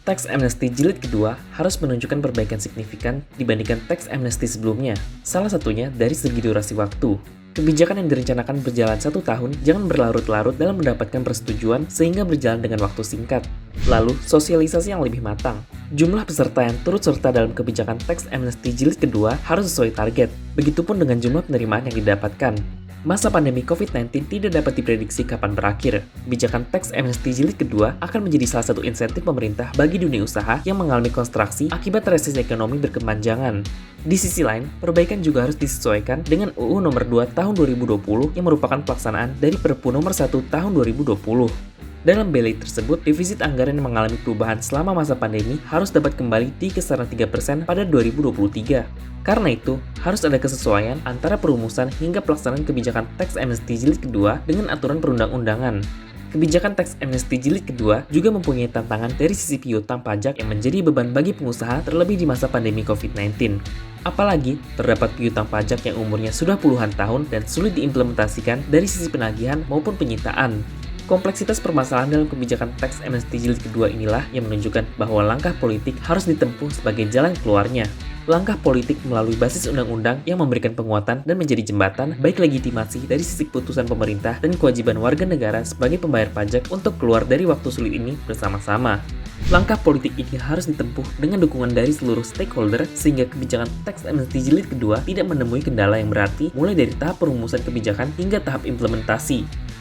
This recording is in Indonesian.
Tax amnesty jilid kedua harus menunjukkan perbaikan signifikan dibandingkan tax amnesty sebelumnya, salah satunya dari segi durasi waktu. Kebijakan yang direncanakan berjalan 1 tahun jangan berlarut-larut dalam mendapatkan persetujuan sehingga berjalan dengan waktu singkat. Lalu, sosialisasi yang lebih matang. Jumlah peserta yang turut serta dalam kebijakan tax amnesty jilid kedua harus sesuai target, begitupun dengan jumlah penerimaan yang didapatkan. Masa pandemi COVID-19 tidak dapat diprediksi kapan berakhir. Kebijakan tax amnesty jilid kedua akan menjadi salah satu insentif pemerintah bagi dunia usaha yang mengalami konstruksi akibat resesi ekonomi berkepanjangan. Di sisi lain, perbaikan juga harus disesuaikan dengan UU Nomor 2 Tahun 2020 yang merupakan pelaksanaan dari Perpu Nomor 1 Tahun 2020. Dalam BLI tersebut, defisit anggaran yang mengalami perubahan selama masa pandemi harus dapat kembali di kisaran 3% pada 2023. Karena itu, harus ada kesesuaian antara perumusan hingga pelaksanaan kebijakan tax amnesty jilid kedua dengan aturan perundang-undangan. Kebijakan tax amnesty jilid kedua juga mempunyai tantangan dari sisi piutang pajak yang menjadi beban bagi pengusaha terlebih di masa pandemi COVID-19. Apalagi, terdapat piutang pajak yang umurnya sudah puluhan tahun dan sulit diimplementasikan dari sisi penagihan maupun penyitaan. Kompleksitas permasalahan dalam kebijakan tax amnesty jilid kedua inilah yang menunjukkan bahwa langkah politik harus ditempuh sebagai jalan keluarnya. Langkah politik melalui basis undang-undang yang memberikan penguatan dan menjadi jembatan baik legitimasi dari sisi keputusan pemerintah dan kewajiban warga negara sebagai pembayar pajak untuk keluar dari waktu sulit ini bersama-sama. Langkah politik ini harus ditempuh dengan dukungan dari seluruh stakeholder sehingga kebijakan tax amnesty jilid kedua tidak menemui kendala yang berarti mulai dari tahap perumusan kebijakan hingga tahap implementasi.